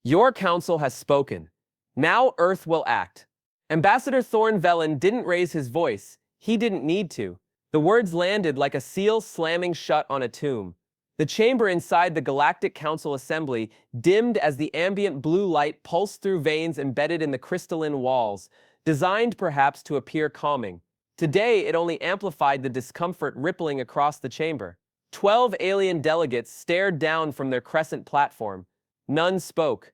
Your council has spoken. Now Earth will act. Ambassador Thorn Velen didn't raise his voice. He didn't need to. The words landed like a seal slamming shut on a tomb. The chamber inside the Galactic Council assembly dimmed as the ambient blue light pulsed through veins embedded in the crystalline walls, designed perhaps to appear calming. Today, it only amplified the discomfort rippling across the chamber. 12 alien delegates stared down from their crescent platform. None spoke.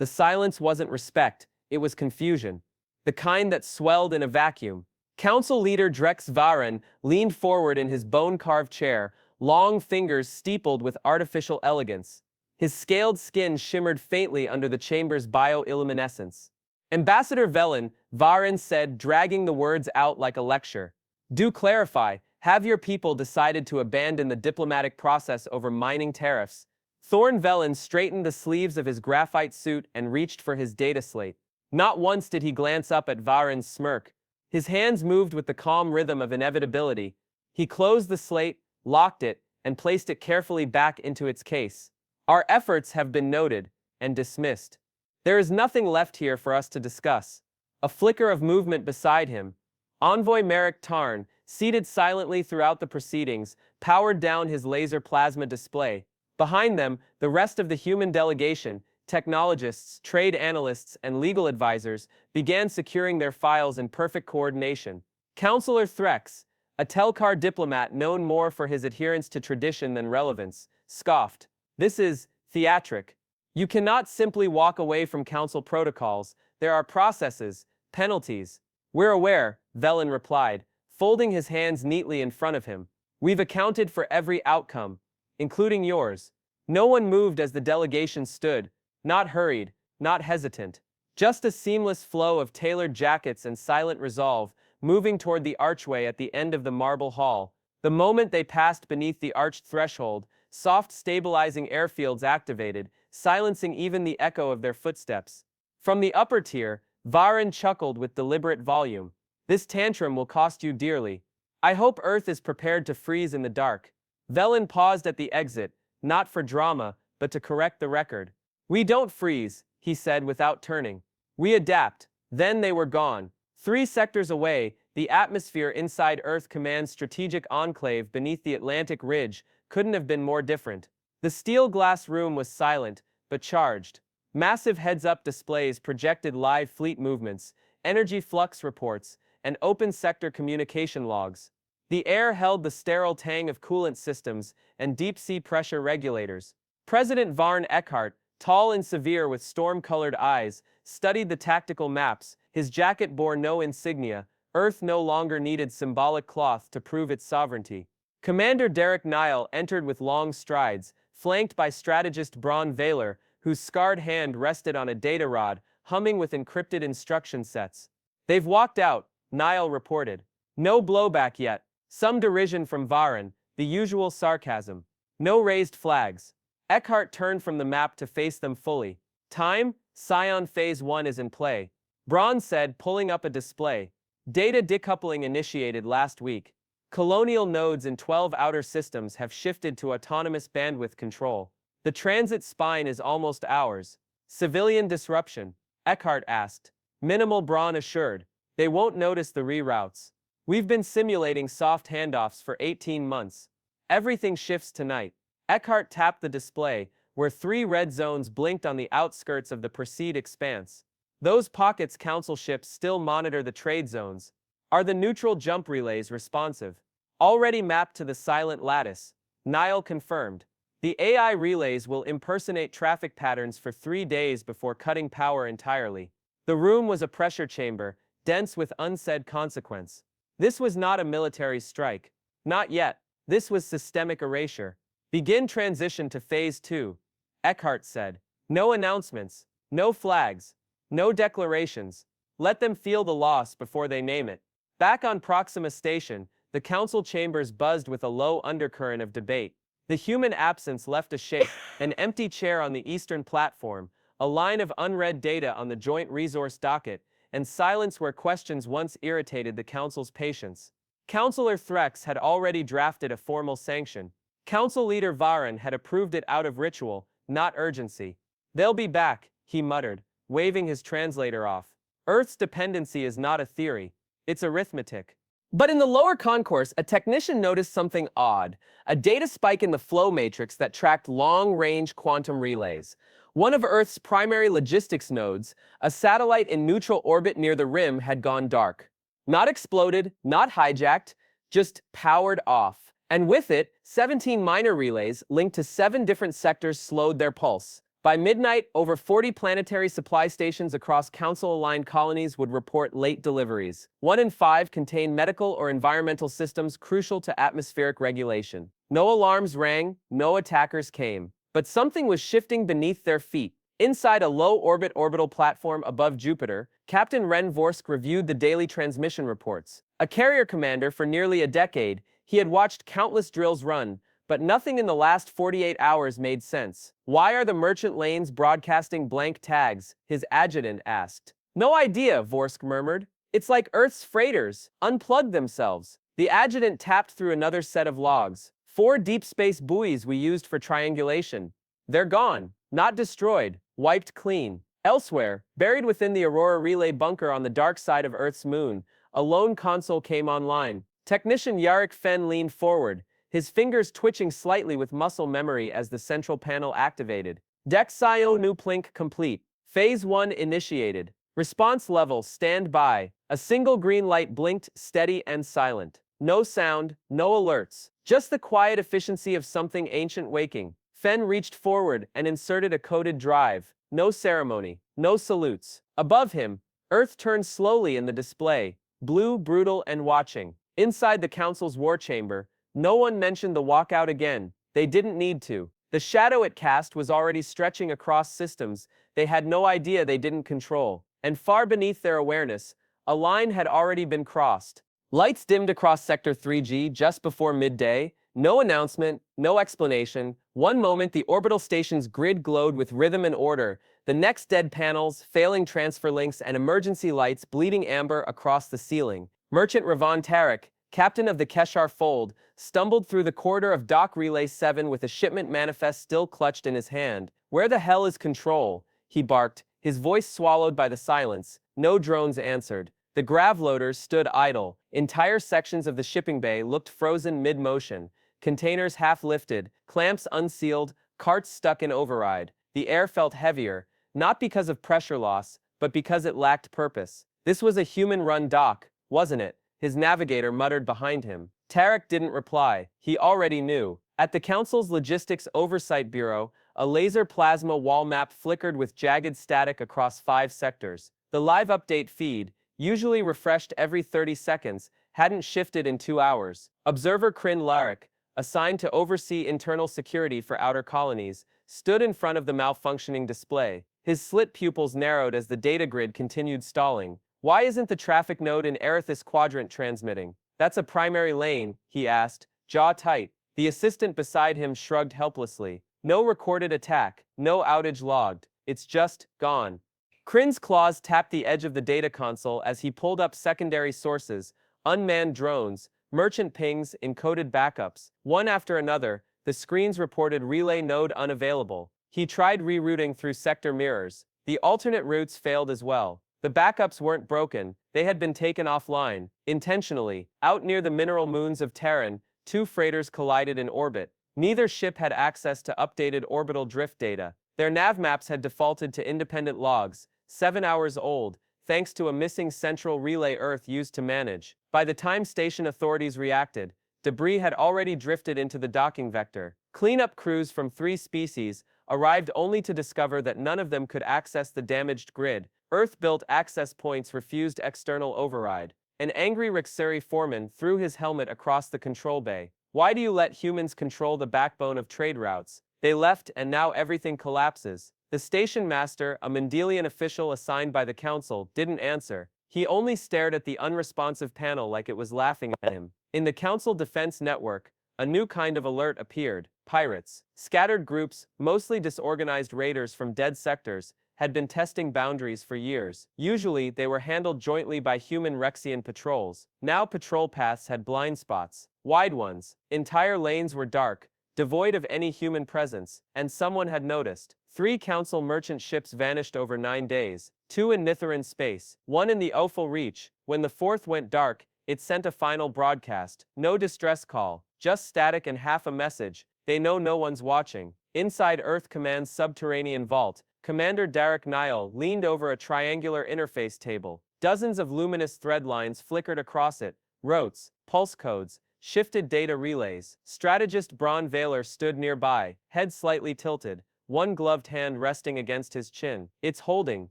The silence wasn't respect, it was confusion. The kind that swelled in a vacuum. Council leader Drex Varen leaned forward in his bone-carved chair, long fingers steepled with artificial elegance. His scaled skin shimmered faintly under the chamber's bioluminescence. Ambassador Velen, Varen said, dragging the words out like a lecture. Do clarify, have your people decided to abandon the diplomatic process over mining tariffs? Thorn Velen straightened the sleeves of his graphite suit and reached for his data slate. Not once did he glance up at Varen's smirk. His hands moved with the calm rhythm of inevitability. He closed the slate, locked it, and placed it carefully back into its case. Our efforts have been noted and dismissed. There is nothing left here for us to discuss. A flicker of movement beside him. Envoy Merrick Tarn, seated silently throughout the proceedings, powered down his laser plasma display. Behind them, the rest of the human delegation, technologists, trade analysts, and legal advisors, began securing their files in perfect coordination. Counselor Threx, a Telkar diplomat known more for his adherence to tradition than relevance, scoffed. This is theatric. You cannot simply walk away from council protocols. There are processes, penalties. We're aware, Velen replied, folding his hands neatly in front of him. We've accounted for every outcome, including yours. No one moved as the delegation stood, not hurried, not hesitant. Just a seamless flow of tailored jackets and silent resolve, moving toward the archway at the end of the marble hall. The moment they passed beneath the arched threshold, soft stabilizing airfields activated, silencing even the echo of their footsteps. From the upper tier, Varen chuckled with deliberate volume. This tantrum will cost you dearly. I hope Earth is prepared to freeze in the dark. Velen paused at the exit, not for drama, but to correct the record. We don't freeze, he said without turning. We adapt. Then they were gone. 3 sectors away, the atmosphere inside Earth Command's strategic enclave beneath the Atlantic Ridge couldn't have been more different. The steel glass room was silent, but charged. Massive heads-up displays projected live fleet movements, energy flux reports, and open sector communication logs. The air held the sterile tang of coolant systems and deep-sea pressure regulators. President Varn Eckhart, tall and severe with storm-colored eyes, studied the tactical maps. His jacket bore no insignia. Earth no longer needed symbolic cloth to prove its sovereignty. Commander Derek Nile entered with long strides, flanked by strategist Braun Vaylor, whose scarred hand rested on a data rod, humming with encrypted instruction sets. They've walked out, Nile reported. No blowback yet. Some derision from Varen, the usual sarcasm. No raised flags. Eckhart turned from the map to face them fully. Time? Scion Phase 1 is in play. Braun said, pulling up a display. Data decoupling initiated last week. Colonial nodes in 12 outer systems have shifted to autonomous bandwidth control. The transit spine is almost ours. Civilian disruption? Eckhart asked. Minimal, Braun assured. They won't notice the reroutes. We've been simulating soft handoffs for 18 months. Everything shifts tonight. Eckhart tapped the display, where 3 red zones blinked on the outskirts of the Perseid expanse. Those pockets council ships still monitor the trade zones. Are the neutral jump relays responsive? Already mapped to the silent lattice. Nile confirmed. The AI relays will impersonate traffic patterns for 3 days before cutting power entirely. The room was a pressure chamber, dense with unsaid consequence. This was not a military strike. Not yet. This was systemic erasure. Begin transition to Phase 2, Eckhart said. No announcements, no flags, no declarations. Let them feel the loss before they name it. Back on Proxima Station, the council chambers buzzed with a low undercurrent of debate. The human absence left a shake, an empty chair on the eastern platform, a line of unread data on the joint resource docket, and silence where questions once irritated the council's patience. Councilor Threx had already drafted a formal sanction. Council leader Varen had approved it out of ritual, not urgency. They'll be back, he muttered, waving his translator off. Earth's dependency is not a theory, it's arithmetic. But in the lower concourse, a technician noticed something odd, a data spike in the flow matrix that tracked long-range quantum relays. One of Earth's primary logistics nodes, a satellite in neutral orbit near the rim, had gone dark. Not exploded, not hijacked, just powered off. And with it, 17 minor relays linked to 7 different sectors slowed their pulse. By midnight, over 40 planetary supply stations across Council-aligned colonies would report late deliveries. 1 in 5 contained medical or environmental systems crucial to atmospheric regulation. No alarms rang, no attackers came. But something was shifting beneath their feet. Inside a low-orbit orbital platform above Jupiter, Captain Ren Vorsk reviewed the daily transmission reports. A carrier commander for nearly a decade, he had watched countless drills run, but nothing in the last 48 hours made sense. Why are the merchant lanes broadcasting blank tags? His adjutant asked. No idea, Vorsk murmured. It's like Earth's freighters unplugged themselves. The adjutant tapped through another set of logs. 4 deep space buoys we used for triangulation. They're gone, not destroyed, wiped clean. Elsewhere, buried within the Aurora relay bunker on the dark side of Earth's moon, a lone console came online. Technician Yarrick Fenn leaned forward, his fingers twitching slightly with muscle memory as the central panel activated. Dexio nu plink complete. Phase 1 initiated. Response level stand by. A single green light blinked, steady and silent. No sound, no alerts. Just the quiet efficiency of something ancient waking. Fenn reached forward and inserted a coded drive. No ceremony, no salutes. Above him, Earth turned slowly in the display, blue, brutal, and watching. Inside the Council's war chamber, no one mentioned the walkout again. They didn't need to. The shadow it cast was already stretching across systems they had no idea they didn't control. And far beneath their awareness, a line had already been crossed. Lights dimmed across Sector 3G just before midday. No announcement, no explanation. One moment the orbital station's grid glowed with rhythm and order. The next dead panels, failing transfer links, and emergency lights bleeding amber across the ceiling. Merchant Ravon Tarek, captain of the Keshar Fold, stumbled through the corridor of Dock Relay 7 with a shipment manifest still clutched in his hand. Where the hell is control? He barked, his voice swallowed by the silence. No drones answered. The grav loaders stood idle. Entire sections of the shipping bay looked frozen mid-motion. Containers half-lifted, clamps unsealed, carts stuck in override. The air felt heavier, not because of pressure loss, but because it lacked purpose. This was a human-run dock, wasn't it? His navigator muttered behind him. Tarek didn't reply. He already knew. At the Council's Logistics Oversight Bureau, a laser plasma wall map flickered with jagged static across 5 sectors. The live update feed, usually refreshed every 30 seconds, hadn't shifted in 2 hours. Observer Kryn Larek, assigned to oversee internal security for outer colonies, stood in front of the malfunctioning display. His slit pupils narrowed as the data grid continued stalling. Why isn't the traffic node in Erithus Quadrant transmitting? That's a primary lane, he asked, jaw tight. The assistant beside him shrugged helplessly. No recorded attack, no outage logged. It's just gone. Kryn's claws tapped the edge of the data console as he pulled up secondary sources, unmanned drones, merchant pings, encoded backups. One after another, the screens reported relay node unavailable. He tried rerouting through sector mirrors. The alternate routes failed as well. The backups weren't broken, they had been taken offline, intentionally. Out near the mineral moons of Terran, 2 freighters collided in orbit. Neither ship had access to updated orbital drift data. Their nav maps had defaulted to independent logs, 7 hours old, thanks to a missing central relay Earth used to manage. By the time station authorities reacted, debris had already drifted into the docking vector. Cleanup crews from 3 species arrived only to discover that none of them could access the damaged grid. Earth-built access points refused external override. An angry Rixuri foreman threw his helmet across the control bay. Why do you let humans control the backbone of trade routes? They left and now everything collapses. The station master, a Mendelian official assigned by the Council, didn't answer. He only stared at the unresponsive panel like it was laughing at him. In the Council Defense Network, a new kind of alert appeared. Pirates, scattered groups, mostly disorganized raiders from dead sectors, had been testing boundaries for years. Usually, they were handled jointly by human Rexian patrols. Now patrol paths had blind spots, wide ones. Entire lanes were dark, devoid of any human presence, and someone had noticed. 3 Council merchant ships vanished over 9 days, 2 in Nitheran space, 1 in the Ophel Reach. When the 4th went dark, it sent a final broadcast. No distress call, just static and half a message. They know no one's watching. Inside Earth Command's subterranean vault, Commander Derek Nile leaned over a triangular interface table. Dozens of luminous thread lines flickered across it. Rotes, pulse codes, shifted data relays. Strategist Bron Vaylor stood nearby, head slightly tilted, one gloved hand resting against his chin. "It's holding,"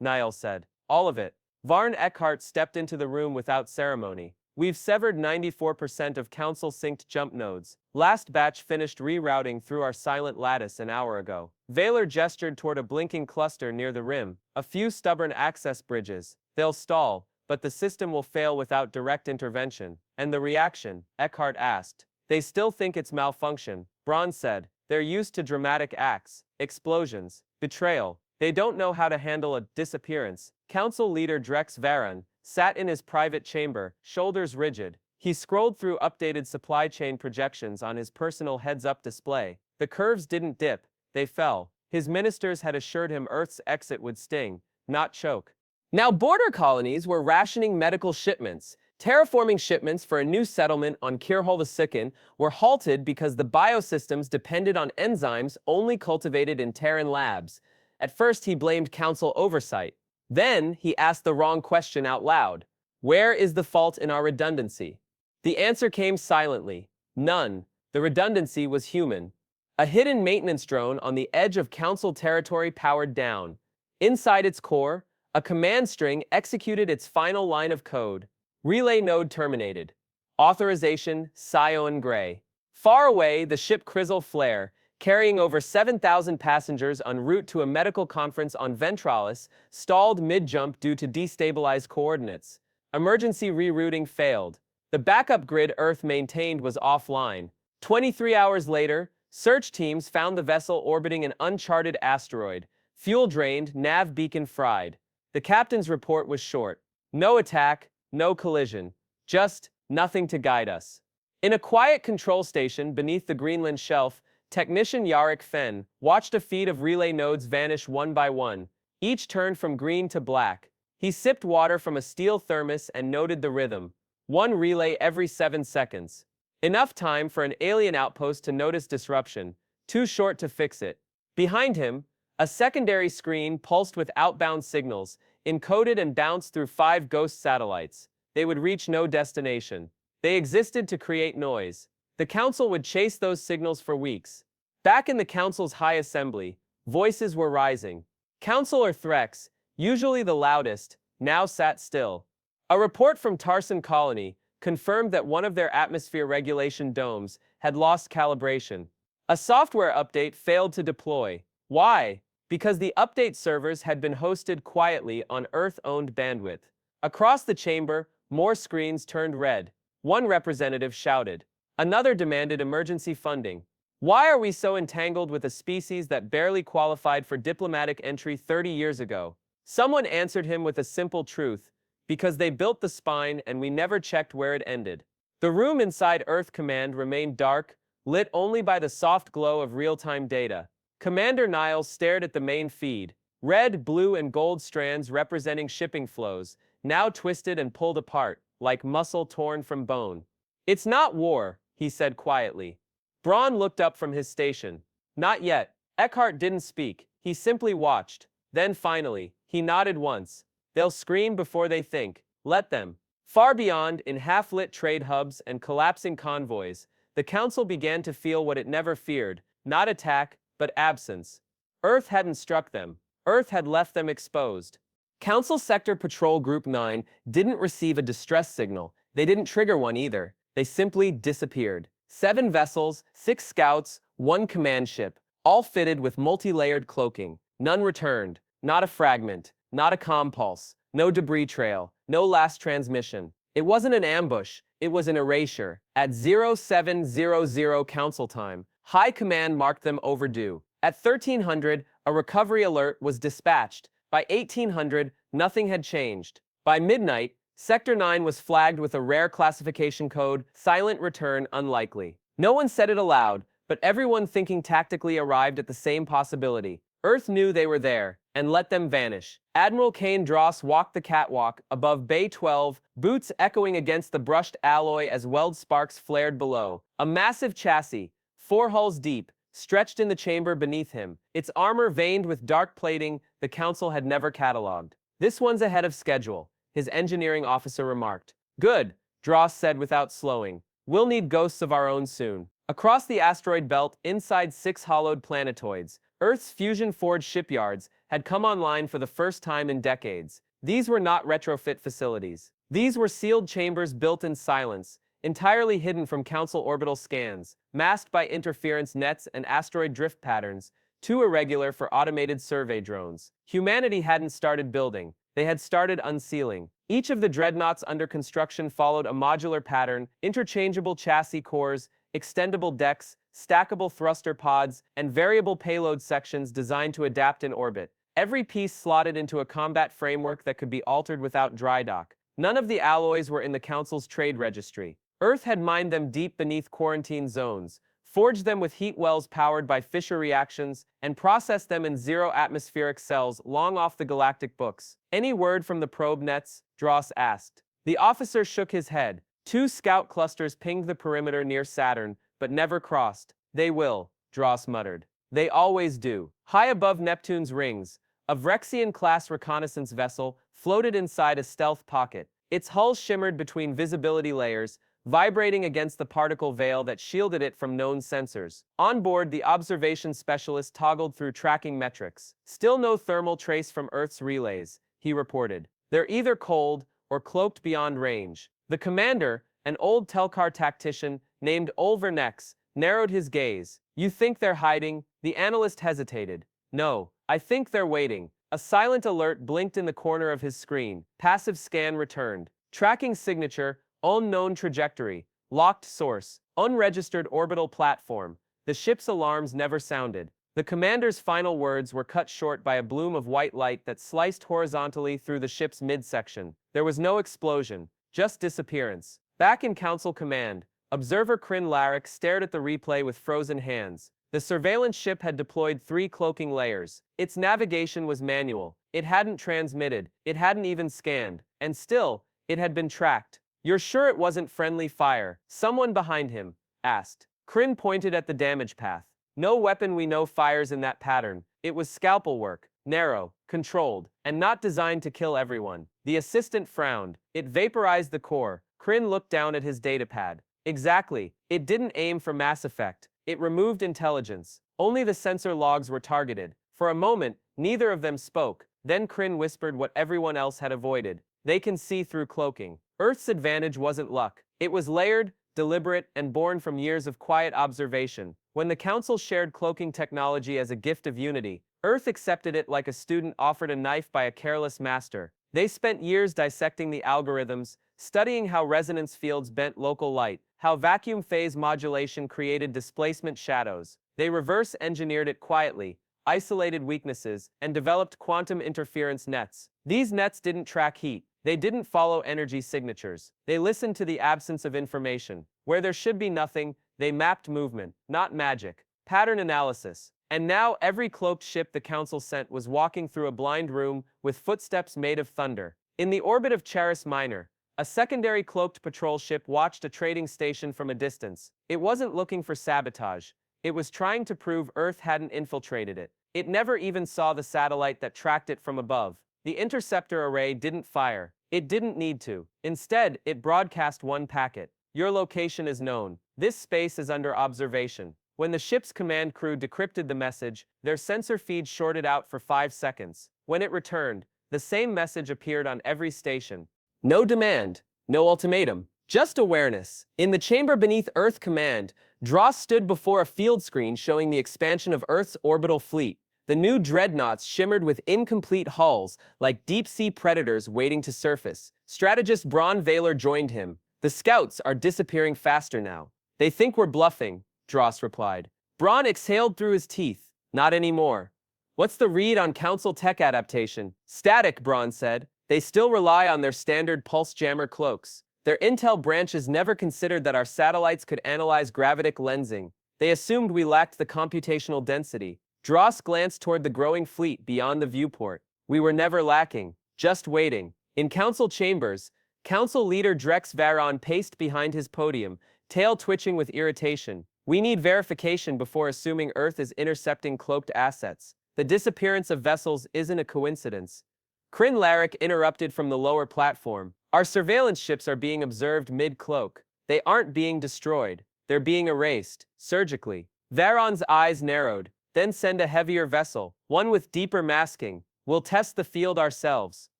Niall said. "All of it." Varn Eckhart stepped into the room without ceremony. "We've severed 94% of Council-synced jump nodes. Last batch finished rerouting through our silent lattice an hour ago." Vaylor gestured toward a blinking cluster near the rim. "A few stubborn access bridges. They'll stall, but the system will fail without direct intervention." "And the reaction?" Eckhart asked. "They still think it's malfunction," Braun said. "They're used to dramatic acts, explosions, betrayal. They don't know how to handle a disappearance." Council leader Drex Varan sat in his private chamber, shoulders rigid. He scrolled through updated supply chain projections on his personal heads-up display. The curves didn't dip, they fell. His ministers had assured him Earth's exit would sting, not choke. Now border colonies were rationing medical shipments. Terraforming shipments for a new settlement on Kirholvasikin were halted because the biosystems depended on enzymes only cultivated in Terran labs. At first he blamed Council oversight. Then he asked the wrong question out loud. Where is the fault in our redundancy? The answer came silently. None. The redundancy was human. A hidden maintenance drone on the edge of Council territory powered down. Inside its core, a command string executed its final line of code. Relay node terminated. Authorization, Sion Gray. Far away, the ship Crizzle Flare, carrying over 7,000 passengers en route to a medical conference on Ventralis, stalled mid-jump due to destabilized coordinates. Emergency rerouting failed. The backup grid Earth maintained was offline. 23 hours later, search teams found the vessel orbiting an uncharted asteroid. Fuel drained, nav beacon fried. The captain's report was short. No attack, no collision. Just nothing to guide us. In a quiet control station beneath the Greenland shelf, technician Yarrick Fenn watched a feed of relay nodes vanish one by one. Each turned from green to black. He sipped water from a steel thermos and noted the rhythm. One relay every 7 seconds. Enough time for an alien outpost to notice disruption, too short to fix it. Behind him, a secondary screen pulsed with outbound signals, encoded and bounced through 5 ghost satellites. They would reach no destination. They existed to create noise. The Council would chase those signals for weeks. Back in the Council's High Assembly, voices were rising. Councilor Threx, usually the loudest, now sat still. A report from Tarson Colony confirmed that one of their atmosphere regulation domes had lost calibration. A software update failed to deploy. Why? Because the update servers had been hosted quietly on Earth-owned bandwidth. Across the chamber, more screens turned red. One representative shouted. Another demanded emergency funding. Why are we so entangled with a species that barely qualified for diplomatic entry 30 years ago? Someone answered him with a simple truth. Because they built the spine and we never checked where it ended. The room inside Earth Command remained dark, lit only by the soft glow of real-time data. Commander Niles stared at the main feed. Red, blue, and gold strands representing shipping flows, now twisted and pulled apart, like muscle torn from bone. It's not war, he said quietly. Braun looked up from his station. Not yet. Eckhart didn't speak. He simply watched. Then finally, he nodded once. They'll scream before they think. Let them. Far beyond, in half-lit trade hubs and collapsing convoys, the Council began to feel what it never feared. Not attack, but absence. Earth hadn't struck them. Earth had left them exposed. Council Sector Patrol Group 9 didn't receive a distress signal. They didn't trigger one either. They simply disappeared. 7 vessels, 6 scouts, 1 command ship, all fitted with multi-layered cloaking. None returned. Not a fragment. Not a comm pulse. No debris trail. No last transmission. It wasn't an ambush. It was an erasure. At 0700 Council time, High Command marked them overdue. At 1300, a recovery alert was dispatched. By 1800, nothing had changed. By midnight, Sector 9 was flagged with a rare classification code, silent return unlikely. No one said it aloud, but everyone thinking tactically arrived at the same possibility. Earth knew they were there, and let them vanish. Admiral Kane Dross walked the catwalk above Bay 12, boots echoing against the brushed alloy as weld sparks flared below. A massive chassis, 4 hulls deep, stretched in the chamber beneath him, its armor veined with dark plating the Council had never catalogued. "This one's ahead of schedule," his engineering officer remarked. "Good," Dross said without slowing. "We'll need ghosts of our own soon." Across the asteroid belt, inside 6 hollowed planetoids, Earth's fusion-forged shipyards had come online for the first time in decades. These were not retrofit facilities. These were sealed chambers built in silence, entirely hidden from Council orbital scans, masked by interference nets and asteroid drift patterns, too irregular for automated survey drones. Humanity hadn't started building. They had started unsealing. Each of the dreadnoughts under construction followed a modular pattern: interchangeable chassis cores, extendable decks, stackable thruster pods, and variable payload sections designed to adapt in orbit. Every piece slotted into a combat framework that could be altered without dry dock. None of the alloys were in the Council's trade registry. Earth had mined them deep beneath quarantine zones, forged them with heat wells powered by Fischer reactions, and processed them in zero-atmospheric cells long off the galactic books. "Any word from the probe nets?" Dross asked. The officer shook his head. 2 scout clusters pinged the perimeter near Saturn, but never crossed. "They will," Dross muttered. "They always do." High above Neptune's rings, a Vrexian-class reconnaissance vessel floated inside a stealth pocket. Its hull shimmered between visibility layers, vibrating against the particle veil that shielded it from known sensors. On board, the observation specialist toggled through tracking metrics. "Still no thermal trace from Earth's relays," he reported. "They're either cold or cloaked beyond range." The commander, an old Telkar tactician named Olver Nex, narrowed his gaze. "You think they're hiding?" The analyst hesitated. "No, I think they're waiting." A silent alert blinked in the corner of his screen. Passive scan returned. Tracking signature, unknown trajectory, locked source, unregistered orbital platform. The ship's alarms never sounded. The commander's final words were cut short by a bloom of white light that sliced horizontally through the ship's midsection. There was no explosion, just disappearance. Back in Council Command, Observer Kryn Larrick stared at the replay with frozen hands. The surveillance ship had deployed 3 cloaking layers. Its navigation was manual. It hadn't transmitted. It hadn't even scanned. And still, it had been tracked. "You're sure it wasn't friendly fire?" someone behind him asked. Kryn pointed at the damage path. "No weapon we know fires in that pattern. It was scalpel work, narrow, controlled, and not designed to kill everyone." The assistant frowned. "It vaporized the core." Kryn looked down at his datapad. "Exactly. It didn't aim for mass effect. It removed intelligence. Only the sensor logs were targeted." For a moment, neither of them spoke. Then Kryn whispered what everyone else had avoided. "They can see through cloaking." Earth's advantage wasn't luck. It was layered, deliberate, and born from years of quiet observation. When the Council shared cloaking technology as a gift of unity, Earth accepted it like a student offered a knife by a careless master. They spent years dissecting the algorithms, studying how resonance fields bent local light, how vacuum phase modulation created displacement shadows. They reverse-engineered it quietly, isolated weaknesses, and developed quantum interference nets. These nets didn't track heat. They didn't follow energy signatures. They listened to the absence of information. Where there should be nothing, they mapped movement, not magic. Pattern analysis. And now every cloaked ship the Council sent was walking through a blind room with footsteps made of thunder. In the orbit of Charis Minor, a secondary cloaked patrol ship watched a trading station from a distance. It wasn't looking for sabotage. It was trying to prove Earth hadn't infiltrated it. It never even saw the satellite that tracked it from above. The interceptor array didn't fire. It didn't need to. Instead, it broadcast one packet. "Your location is known. This space is under observation." When the ship's command crew decrypted the message, their sensor feed shorted out for 5 seconds. When it returned, the same message appeared on every station. No demand, no ultimatum, just awareness. In the chamber beneath Earth Command, Dross stood before a field screen showing the expansion of Earth's orbital fleet. The new dreadnoughts shimmered with incomplete hulls, like deep-sea predators waiting to surface. Strategist Braun Vaylor joined him. "The scouts are disappearing faster now." "They think we're bluffing," Dross replied. Braun exhaled through his teeth. "Not anymore." "What's the read on Council tech adaptation?" "Static," Braun said. "They still rely on their standard pulse jammer cloaks. Their intel branches never considered that our satellites could analyze gravitic lensing. They assumed we lacked the computational density." Dross glanced toward the growing fleet beyond the viewport. We were never lacking, just waiting. In council chambers, council leader Drex Varon paced behind his podium, tail twitching with irritation. We need verification before assuming Earth is intercepting cloaked assets. The disappearance of vessels isn't a coincidence. Kryn Larrick interrupted from the lower platform. Our surveillance ships are being observed mid-cloak. They aren't being destroyed. They're being erased, surgically. Varon's eyes narrowed. Then send a heavier vessel, one with deeper masking. We'll test the field ourselves.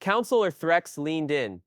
Counselor Threx leaned in.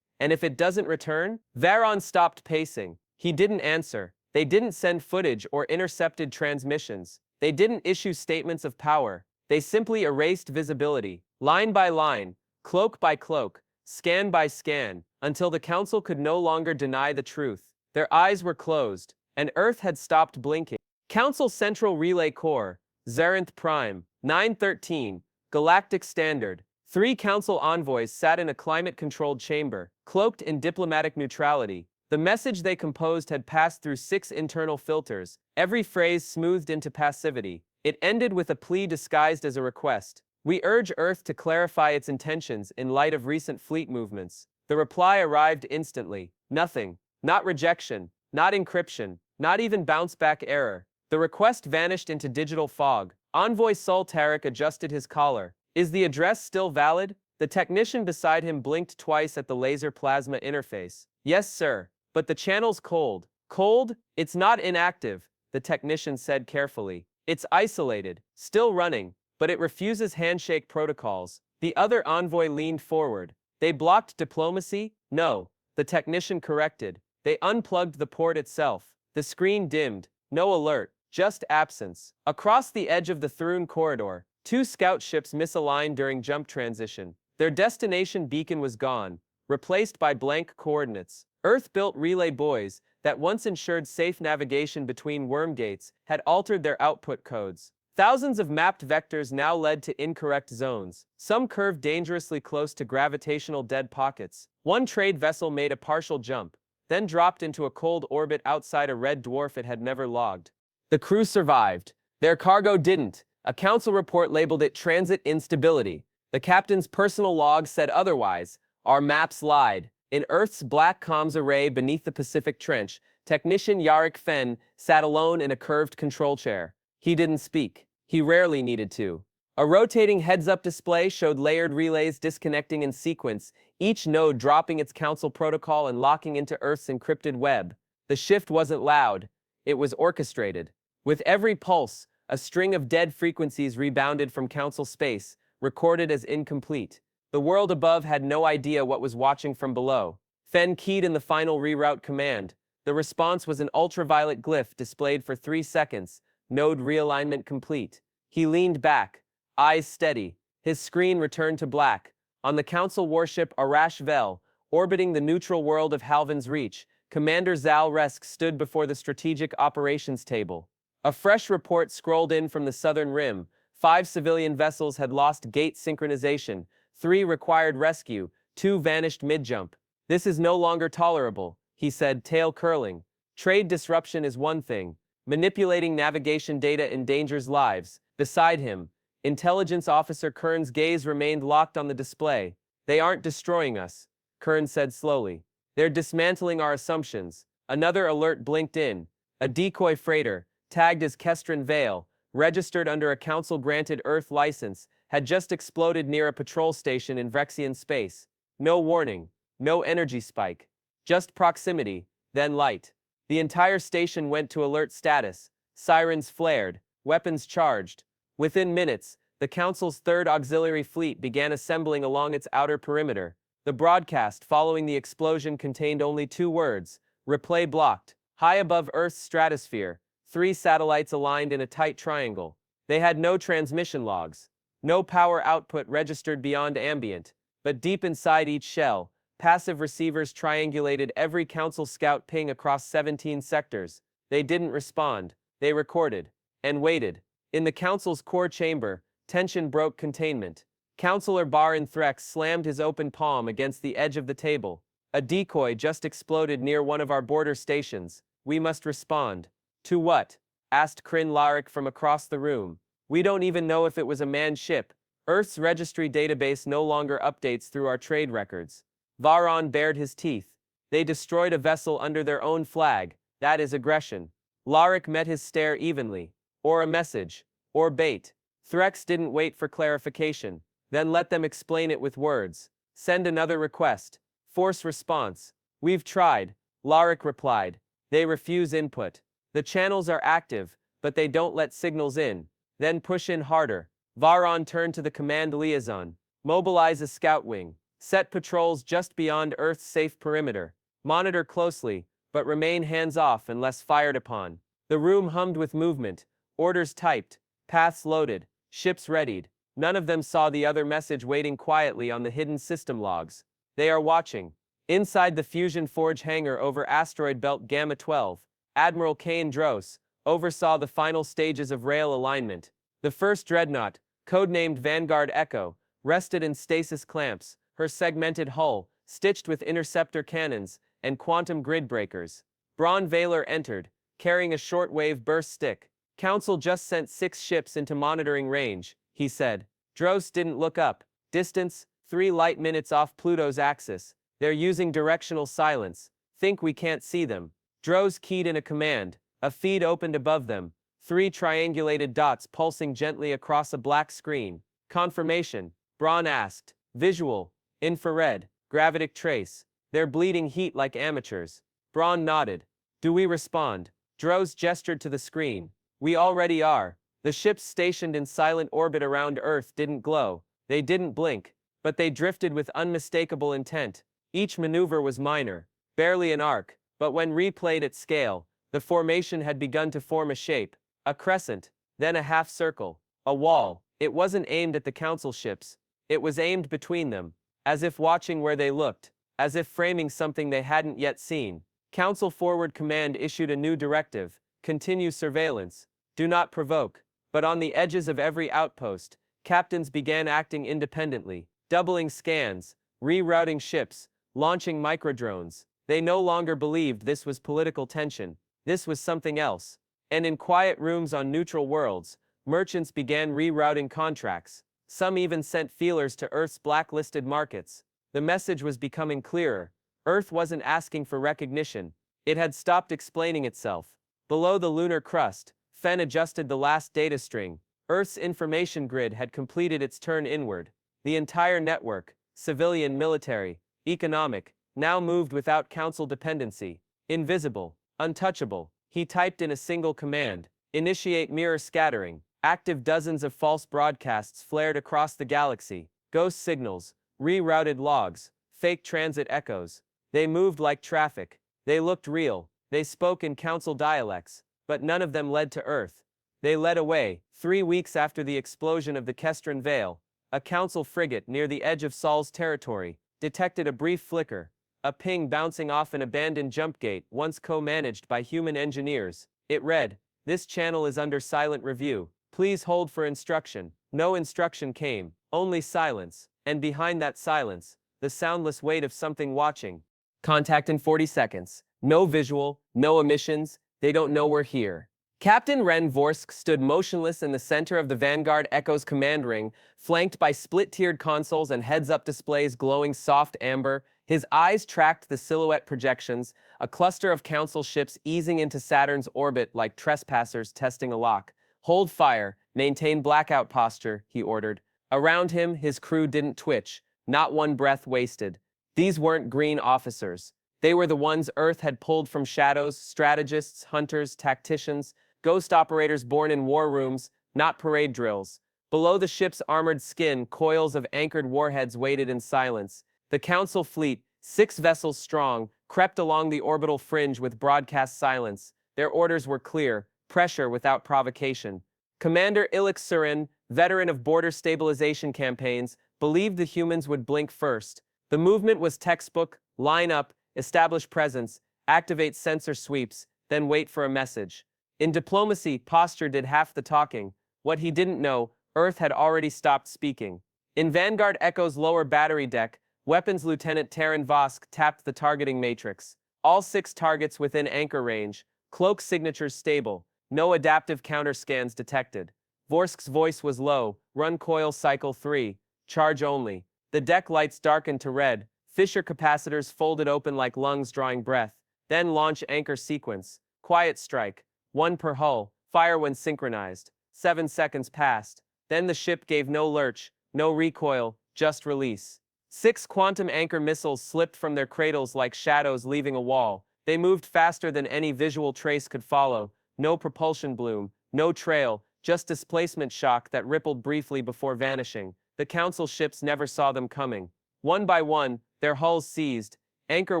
And if it doesn't return? Varon stopped pacing. He didn't answer. They didn't send footage or intercepted transmissions. They didn't issue statements of power. They simply erased visibility, line by line, cloak by cloak, scan by scan, until the council could no longer deny the truth. Their eyes were closed, and Earth had stopped blinking. Council Central Relay Core, Zarinth Prime, 913, Galactic Standard. 3 council envoys sat in a climate-controlled chamber, cloaked in diplomatic neutrality. The message they composed had passed through 6 internal filters, every phrase smoothed into passivity. It ended with a plea disguised as a request. We urge Earth to clarify its intentions in light of recent fleet movements. The reply arrived instantly. Nothing. Not rejection. Not encryption. Not even bounce-back error. The request vanished into digital fog. Envoy Sol Tarek adjusted his collar. Is the address still valid? The technician beside him blinked twice at the laser plasma interface. Yes, sir. But the channel's cold. Cold? It's not inactive, the technician said carefully. It's isolated, still running, but it refuses handshake protocols. The other envoy leaned forward. They blocked diplomacy? No, the technician corrected. They unplugged the port itself. The screen dimmed. No alert, just absence. Across the edge of the Thrune corridor, 2 scout ships misaligned during jump transition. Their destination beacon was gone, replaced by blank coordinates. Earth-built relay buoys that once ensured safe navigation between worm gates had altered their output codes. Thousands of mapped vectors now led to incorrect zones. Some curved dangerously close to gravitational dead pockets. One trade vessel made a partial jump, then dropped into a cold orbit outside a red dwarf it had never logged. The crew survived. Their cargo didn't. A council report labeled it transit instability. The captain's personal log said otherwise. Our maps lied. In Earth's black comms array beneath the Pacific Trench, technician Yarick Fenn sat alone in a curved control chair. He didn't speak. He rarely needed to. A rotating heads-up display showed layered relays disconnecting in sequence, each node dropping its council protocol and locking into Earth's encrypted web. The shift wasn't loud. It was orchestrated. With every pulse, a string of dead frequencies rebounded from council space, recorded as incomplete. The world above had no idea what was watching from below. Fenn keyed in the final reroute command. The response was an ultraviolet glyph displayed for 3 seconds. Node realignment complete. He leaned back, eyes steady. His screen returned to black. On the council warship Arash Vel, orbiting the neutral world of Halvin's Reach, Commander Zal Resk stood before the strategic operations table. A fresh report scrolled in from the southern rim. 5 civilian vessels had lost gate synchronization. 3 required rescue, 2 vanished mid-jump. This is no longer tolerable, he said, tail curling. Trade disruption is one thing. Manipulating navigation data endangers lives. Beside him, Intelligence Officer Kern's gaze remained locked on the display. They aren't destroying us, Kern said slowly. They're dismantling our assumptions. Another alert blinked in. A decoy freighter, tagged as Kestrin Vale, registered under a council-granted Earth license, had just exploded near a patrol station in Vrexian space. No warning, no energy spike. Just proximity, then light. The entire station went to alert status. Sirens flared, weapons charged. Within minutes, the Council's 3rd Auxiliary Fleet began assembling along its outer perimeter. The broadcast following the explosion contained only 2 words: replay blocked. High above Earth's stratosphere, 3 satellites aligned in a tight triangle. They had no transmission logs. No power output registered beyond ambient, but deep inside each shell, passive receivers triangulated every Council scout ping across 17 sectors. They didn't respond. They recorded. And waited. In the Council's core chamber, tension broke containment. Councilor Barin Threx slammed his open palm against the edge of the table. A decoy just exploded near one of our border stations. We must respond. To what? Asked Kryn Larrick from across the room. We don't even know if it was a manned ship. Earth's registry database no longer updates through our trade records. Varon bared his teeth. They destroyed a vessel under their own flag. That is aggression. Larik met his stare evenly. Or a message. Or bait. Threx didn't wait for clarification. Then let them explain it with words. Send another request. Force response. We've tried, Larik replied. They refuse input. The channels are active, but they don't let signals in. Then push in harder. Varon turned to the command liaison. Mobilize a scout wing. Set patrols just beyond Earth's safe perimeter. Monitor closely, but remain hands-off unless fired upon. The room hummed with movement. Orders typed. Paths loaded. Ships readied. None of them saw the other message waiting quietly on the hidden system logs. They are watching. Inside the Fusion Forge hangar over asteroid belt Gamma 12, Admiral Kane Dros oversaw the final stages of rail alignment. The first dreadnought, codenamed Vanguard Echo, rested in stasis clamps, her segmented hull, stitched with interceptor cannons and quantum grid breakers. Braun Vaylor entered, carrying a shortwave burst stick. Council just sent 6 ships into monitoring range, he said. Dros didn't look up. Distance, 3 light minutes off Pluto's axis. They're using directional silence. Think we can't see them. Dros keyed in a command. A feed opened above them. 3 triangulated dots pulsing gently across a black screen. Confirmation, Braun asked. Visual, infrared, gravitic trace. They're bleeding heat like amateurs. Braun nodded. Do we respond? Dros gestured to the screen. We already are. The ships stationed in silent orbit around Earth didn't glow. They didn't blink. But they drifted with unmistakable intent. Each maneuver was minor, barely an arc, but when replayed at scale, the formation had begun to form a shape. A crescent, then a half circle, a wall. It wasn't aimed at the Council ships. It was aimed between them, as if watching where they looked, as if framing something they hadn't yet seen. Council Forward Command issued a new directive. Continue surveillance. Do not provoke. But on the edges of every outpost, captains began acting independently, doubling scans, rerouting ships, launching microdrones. They no longer believed this was political tension. This was something else. And in quiet rooms on neutral worlds, merchants began rerouting contracts. Some even sent feelers to Earth's blacklisted markets. The message was becoming clearer. Earth wasn't asking for recognition. It had stopped explaining itself. Below the lunar crust, Fen adjusted the last data string. Earth's information grid had completed its turn inward. The entire network, civilian, military, economic, now moved without Council dependency. Invisible, untouchable. He typed in a single command. Initiate mirror scattering. Active dozens of false broadcasts flared across the galaxy. Ghost signals, rerouted logs, fake transit echoes. They moved like traffic. They looked real. They spoke in Council dialects. But none of them led to Earth. They led away. 3 weeks after the explosion of the Kestran Vale, a Council frigate near the edge of Sol's territory detected a brief flicker, a ping bouncing off an abandoned jump gate once co-managed by human engineers. It read, "This channel is under silent review. Please hold for instruction." No instruction came, only silence, and behind that silence, the soundless weight of something watching. Contact in 40 seconds. No visual, no emissions. They don't know we're here. Captain Ren Vorsk stood motionless in the center of the Vanguard Echo's command ring, flanked by split-tiered consoles and heads-up displays glowing soft amber. His eyes tracked the silhouette projections, a cluster of Council ships easing into Saturn's orbit like trespassers testing a lock. Hold fire, maintain blackout posture, he ordered. Around him, his crew didn't twitch, not one breath wasted. These weren't green officers. They were the ones Earth had pulled from shadows, strategists, hunters, tacticians, ghost operators born in war rooms, not parade drills. Below the ship's armored skin, coils of anchored warheads waited in silence. The Council fleet, 6 vessels strong, crept along the orbital fringe with broadcast silence. Their orders were clear, pressure without provocation. Commander Ilik Surin, veteran of border stabilization campaigns, believed the humans would blink first. The movement was textbook: line up, establish presence, activate sensor sweeps, then wait for a message. In diplomacy, posture did half the talking. What he didn't know, Earth had already stopped speaking. In Vanguard Echo's lower battery deck, Weapons Lieutenant Terran Vosk tapped the targeting matrix. All 6 targets within anchor range, cloak signatures stable, no adaptive counter scans detected. Vorsk's voice was low. Run coil cycle 3. Charge only. The deck lights darkened to red. Fisher capacitors folded open like lungs drawing breath. Then launch anchor sequence. Quiet strike. 1 per hull. Fire when synchronized. 7 seconds passed. Then the ship gave no lurch, no recoil, just release. 6 quantum anchor missiles slipped from their cradles like shadows leaving a wall. They moved faster than any visual trace could follow. No propulsion bloom, no trail, just displacement shock that rippled briefly before vanishing. The Council ships never saw them coming. One by one, their hulls seized, anchor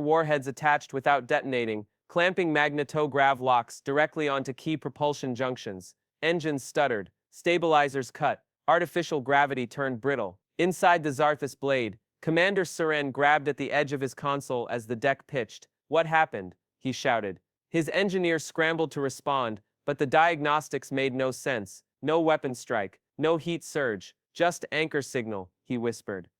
warheads attached without detonating, clamping magnetograv locks directly onto key propulsion junctions. Engines stuttered, stabilizers cut, artificial gravity turned brittle. Inside the Zarthus blade, Commander Seren grabbed at the edge of his console as the deck pitched. "What happened?" he shouted. His engineer scrambled to respond, but the diagnostics made no sense. No weapon strike, no heat surge, just anchor signal, he whispered.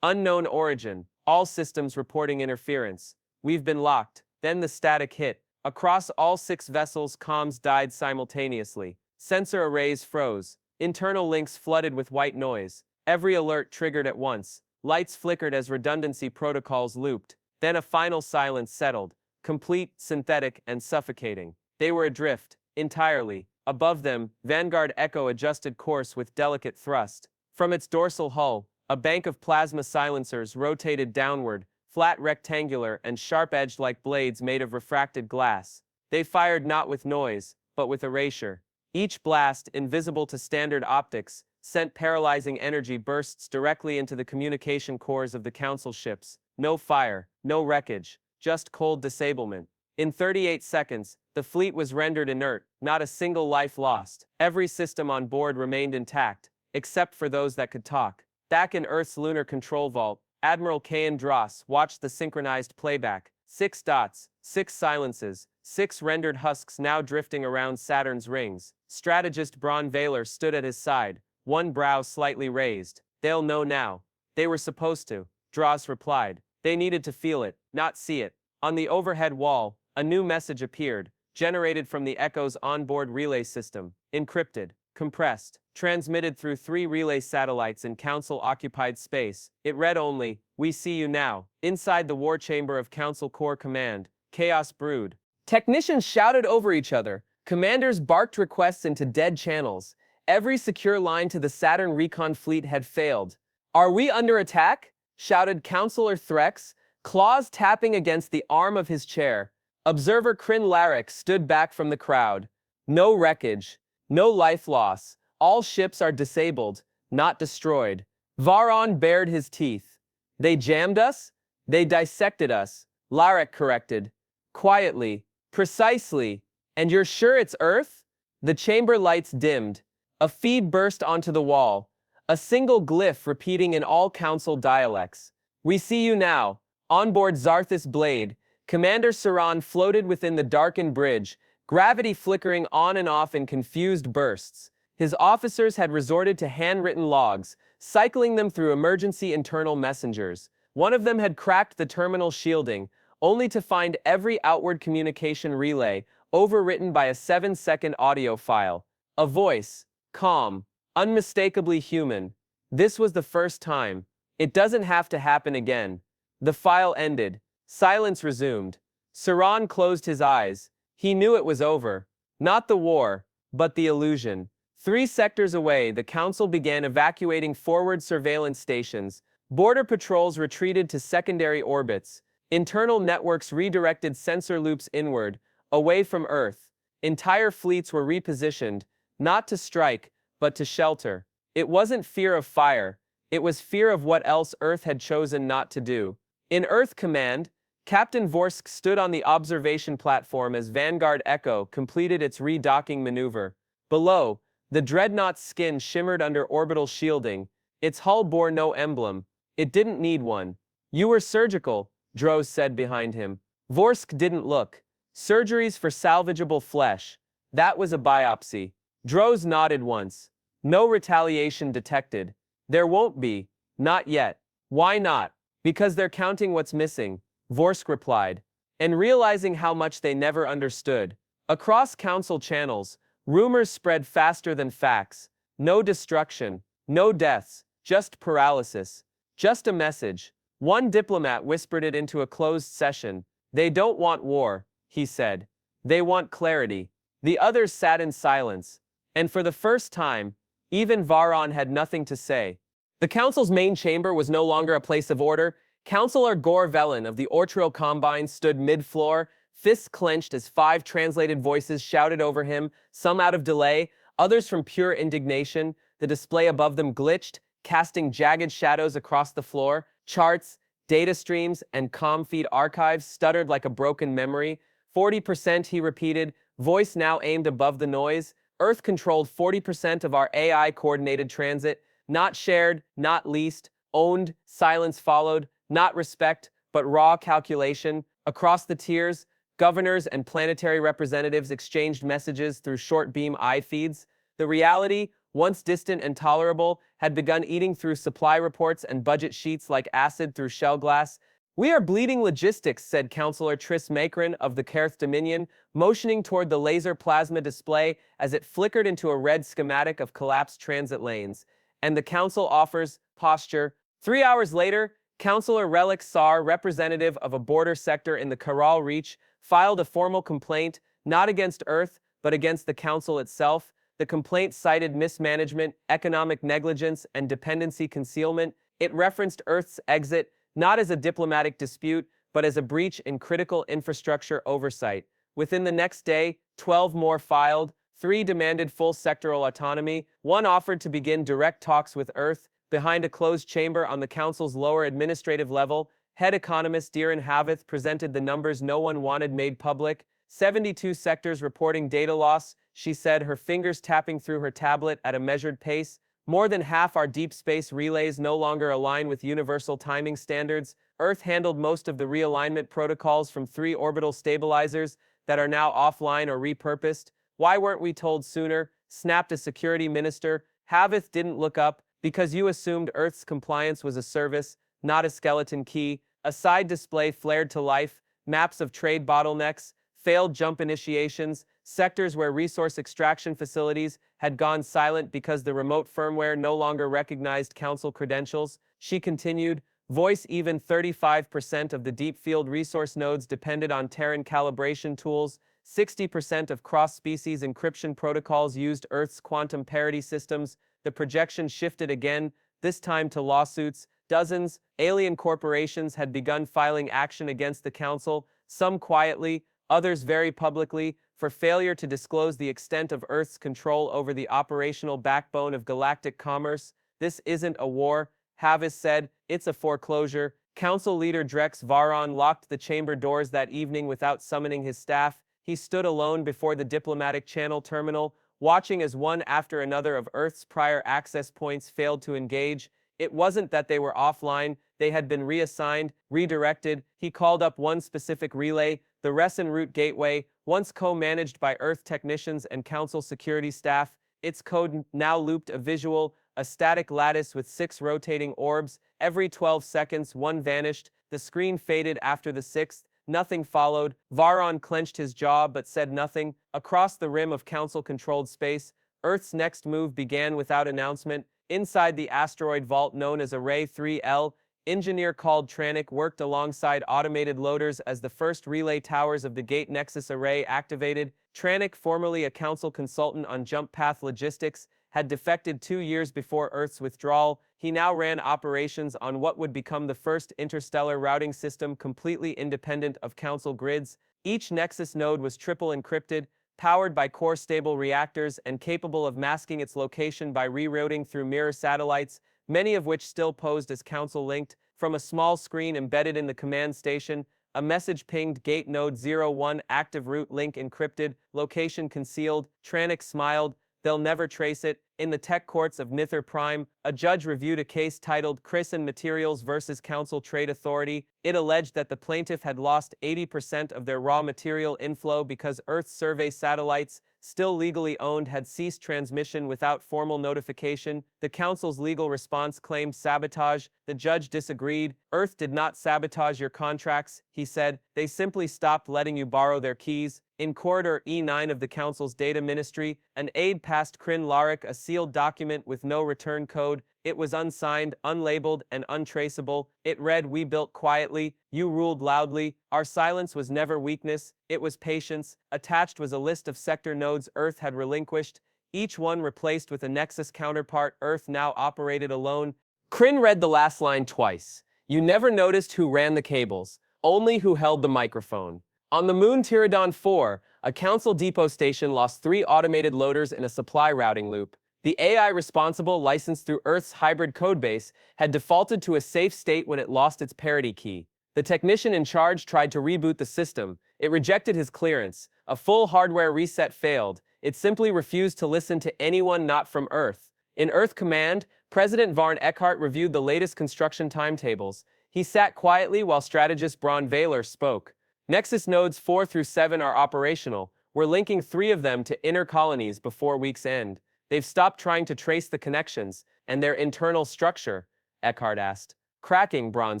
Unknown origin, all systems reporting interference. We've been locked. Then the static hit. Across all 6 vessels, comms died simultaneously. Sensor arrays froze. Internal links flooded with white noise. Every alert triggered at once. Lights flickered as redundancy protocols looped. Then a final silence settled, complete, synthetic, and suffocating. They were adrift, entirely. Above them, Vanguard Echo adjusted course with delicate thrust. From its dorsal hull, a bank of plasma silencers rotated downward, flat, rectangular, and sharp-edged like blades made of refracted glass. They fired not with noise, but with erasure. Each blast, invisible to standard optics, sent paralyzing energy bursts directly into the communication cores of the Council ships. No fire, no wreckage, just cold disablement. In 38 seconds, the fleet was rendered inert, not a single life lost. Every system on board remained intact, except for those that could talk. Back in Earth's lunar control vault, Admiral Kayan Dross watched the synchronized playback. 6 dots, 6 silences, 6 rendered husks now drifting around Saturn's rings. Strategist Braun Vaylor stood at his side, one brow slightly raised. "They'll know now." "They were supposed to," Dross replied. "They needed to feel it, not see it." On the overhead wall, a new message appeared, generated from the Echo's onboard relay system. Encrypted, compressed, transmitted through 3 relay satellites in Council-occupied space. It read only, "We see you now." Inside the war chamber of Council Corps Command, chaos brewed. Technicians shouted over each other. Commanders barked requests into dead channels. Every secure line to the Saturn recon fleet had failed. "Are we under attack?" shouted Counselor Threx, claws tapping against the arm of his chair. Observer Kryn Larrick stood back from the crowd. "No wreckage. No life loss. All ships are disabled, not destroyed." Varon bared his teeth. "They jammed us? They dissected us," Larrick corrected. Quietly. "Precisely. And you're sure it's Earth?" The chamber lights dimmed. A feed burst onto the wall. A single glyph repeating in all Council dialects. "We see you now." Onboard Zarthus Blade, Commander Saran floated within the darkened bridge, gravity flickering on and off in confused bursts. His officers had resorted to handwritten logs, cycling them through emergency internal messengers. One of them had cracked the terminal shielding, only to find every outward communication relay overwritten by a 7-second audio file. A voice, calm, unmistakably human. This was the first time. It doesn't have to happen again. The file ended. Silence resumed. Saran closed his eyes. He knew it was over. Not the war, but the illusion. 3 sectors away, the Council began evacuating forward surveillance stations. Border patrols retreated to secondary orbits. Internal networks redirected sensor loops inward, away from Earth. Entire fleets were repositioned, not to strike, but to shelter. It wasn't fear of fire. It was fear of what else Earth had chosen not to do. In Earth Command, Captain Vorsk stood on the observation platform as Vanguard Echo completed its redocking maneuver. Below, the dreadnought's skin shimmered under orbital shielding. Its hull bore no emblem. It didn't need one. "You were surgical," Droz said behind him. Vorsk didn't look. "Surgeries for salvageable flesh. That was a biopsy." Droz nodded once. "No retaliation detected." "There won't be. Not yet." "Why not?" "Because they're counting what's missing," Vorsk replied, and realizing how much they never understood. Across Council channels, rumors spread faster than facts. No destruction, no deaths, just paralysis. Just a message. One diplomat whispered it into a closed session. They don't want war, he said. They want clarity. The others sat in silence. And for the first time, even Varon had nothing to say. The council's main chamber was no longer a place of order. Councillor Gore Velen of the Ortril Combine stood mid-floor, fists clenched as 5 translated voices shouted over him, some out of delay, others from pure indignation. The display above them glitched, casting jagged shadows across the floor. Charts, data streams, and comm feed archives stuttered like a broken memory. 40%, he repeated, voice now aimed above the noise. Earth controlled 40% of our AI-coordinated transit. Not shared, not leased, owned, silence followed, not respect, but raw calculation. Across the tiers, governors and planetary representatives exchanged messages through short-beam eye feeds. The reality, once distant and tolerable, had begun eating through supply reports and budget sheets like acid through shell glass. We are bleeding logistics, said Councillor Tris Macron of the Carth Dominion, motioning toward the laser plasma display as it flickered into a red schematic of collapsed transit lanes. And the council offers posture. 3 hours later, Councillor Relic Sar, representative of a border sector in the Karal Reach, filed a formal complaint, not against Earth, but against the council itself. The complaint cited mismanagement, economic negligence, and dependency concealment. It referenced Earth's exit, not as a diplomatic dispute, but as a breach in critical infrastructure oversight. Within the next day, 12 more filed. 3 demanded full sectoral autonomy. 1 offered to begin direct talks with Earth. Behind a closed chamber on the council's lower administrative level, head economist Diran Havith presented the numbers no one wanted made public. 72 sectors reporting data loss, she said, her fingers tapping through her tablet at a measured pace. More than half our deep space relays no longer align with universal timing standards. Earth handled most of the realignment protocols from 3 orbital stabilizers that are now offline or repurposed. Why weren't we told sooner? Snapped a security minister. Havith didn't look up, because you assumed Earth's compliance was a service, not a skeleton key. A side display flared to life, maps of trade bottlenecks, failed jump initiations, sectors where resource extraction facilities had gone silent because the remote firmware no longer recognized council credentials. She continued, voice even 35% of the deep field resource nodes depended on Terran calibration tools. 60% of cross-species encryption protocols used Earth's quantum parity systems. The projection shifted again, this time to lawsuits. Dozens, alien corporations had begun filing action against the council, some quietly, others very publicly, for failure to disclose the extent of Earth's control over the operational backbone of galactic commerce. This isn't a war, Havith said, it's a foreclosure. Council leader Drex Varon locked the chamber doors that evening without summoning his staff. He stood alone before the diplomatic channel terminal, watching as one after another of Earth's prior access points failed to engage. It wasn't that they were offline, they had been reassigned, redirected. He called up one specific relay, the Resin Route Gateway, once co-managed by Earth technicians and Council security staff. Its code now looped a visual, a static lattice with 6 rotating orbs. Every 12 seconds, one vanished. The screen faded after the 6th. Nothing followed. Varon clenched his jaw but said nothing. Across the rim of Council-controlled space, Earth's next move began without announcement. Inside the asteroid vault known as Array 3L, engineer called Tranic worked alongside automated loaders as the first relay towers of the Gate Nexus array activated. Tranic, formerly a Council consultant on jump path logistics, had defected 2 years before Earth's withdrawal. He now ran operations on what would become the first interstellar routing system completely independent of Council grids. Each Nexus node was triple encrypted, powered by core-stable reactors and capable of masking its location by rerouting through mirror satellites, many of which still posed as Council-linked. From a small screen embedded in the command station, a message pinged Gate Node 01, active route link encrypted, location concealed. Tranic smiled. They'll never trace it. In the tech courts of Nither Prime, a judge reviewed a case titled Chrysson Materials vs. Council Trade Authority. It alleged that the plaintiff had lost 80% of their raw material inflow because Earth survey satellites, still legally owned, had ceased transmission without formal notification. The Council's legal response claimed sabotage. The judge disagreed. Earth did not sabotage your contracts, he said. They simply stopped letting you borrow their keys. In Corridor E9 of the Council's data ministry, an aide passed Kryn Larik a sealed document with no return code. It was unsigned, unlabeled, and untraceable. It read, "We built quietly, you ruled loudly. Our silence was never weakness, it was patience." Attached was a list of sector nodes Earth had relinquished, each one replaced with a Nexus counterpart. Earth now operated alone. Kryn read the last line twice. You never noticed who ran the cables, only who held the microphone. On the moon Tyradon 4, a Council depot station lost 3 automated loaders in a supply routing loop. The AI responsible, licensed through Earth's hybrid codebase, had defaulted to a safe state when it lost its parity key. The technician in charge tried to reboot the system. It rejected his clearance. A full hardware reset failed. It simply refused to listen to anyone not from Earth. In Earth Command, President Varn Eckhart reviewed the latest construction timetables. He sat quietly while strategist Braun Vaylor spoke. Nexus nodes 4 through 7 are operational. We're linking 3 of them to inner colonies before week's end. They've stopped trying to trace the connections and their internal structure, Eckhart asked. Cracking, Braun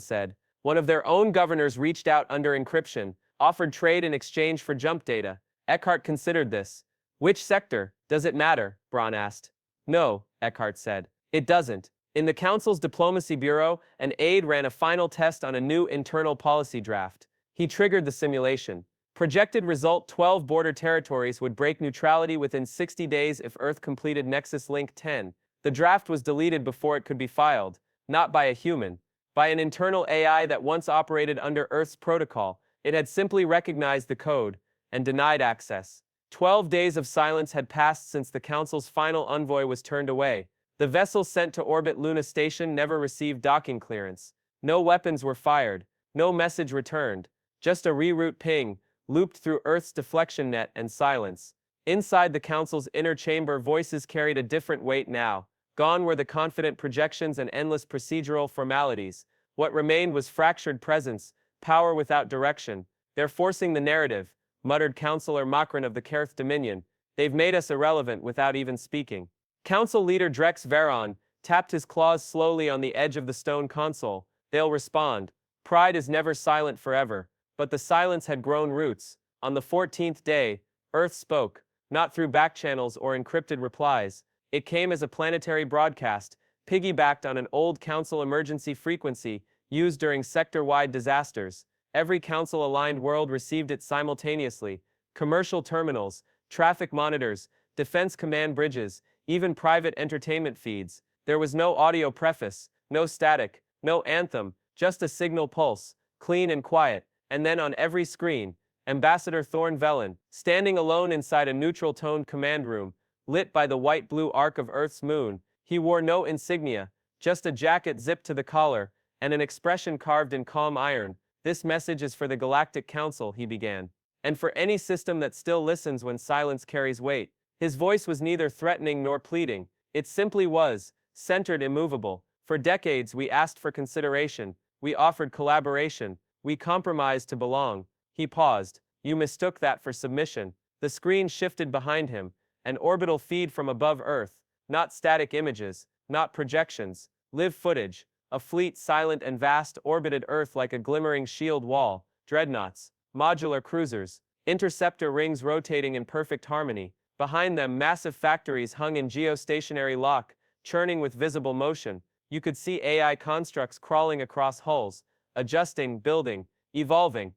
said. One of their own governors reached out under encryption, offered trade in exchange for jump data. Eckhart considered this. Which sector? Does it matter? Braun asked. No, Eckhart said. It doesn't. In the Council's Diplomacy Bureau, an aide ran a final test on a new internal policy draft. He triggered the simulation. Projected result: 12 border territories would break neutrality within 60 days if Earth completed Nexus Link 10. The draft was deleted before it could be filed, not by a human, by an internal AI that once operated under Earth's protocol. It had simply recognized the code and denied access. 12 days of silence had passed since the Council's final envoy was turned away. The vessel sent to orbit Luna Station never received docking clearance. No weapons were fired, no message returned, just a reroute ping, looped through Earth's deflection net, and silence. Inside the Council's inner chamber, voices carried a different weight now. Gone were the confident projections and endless procedural formalities. What remained was fractured presence, power without direction. They're forcing the narrative, muttered Councillor Makran of the Kerth Dominion. They've made us irrelevant without even speaking. Council leader Drex Veron tapped his claws slowly on the edge of the stone console. They'll respond. Pride is never silent forever. But the silence had grown roots. On the 14th day, Earth spoke, not through backchannels or encrypted replies. It came as a planetary broadcast, piggybacked on an old Council emergency frequency used during sector-wide disasters. Every Council-aligned world received it simultaneously. Commercial terminals, traffic monitors, defense command bridges, even private entertainment feeds. There was no audio preface, no static, no anthem, just a signal pulse, clean and quiet. And then on every screen, Ambassador Thorn Velen, standing alone inside a neutral-toned command room, lit by the white-blue arc of Earth's moon. He wore no insignia, just a jacket zipped to the collar, and an expression carved in calm iron. This message is for the Galactic Council, he began, and for any system that still listens when silence carries weight. His voice was neither threatening nor pleading. It simply was, centered, immovable. For decades we asked for consideration, we offered collaboration, we compromised to belong. He paused. You mistook that for submission. The screen shifted behind him, an orbital feed from above Earth. Not static images, not projections. Live footage. A fleet, silent and vast, orbited Earth like a glimmering shield wall. Dreadnoughts, modular cruisers, interceptor rings rotating in perfect harmony. Behind them, massive factories hung in geostationary lock, churning with visible motion. You could see AI constructs crawling across hulls, adjusting, building, evolving.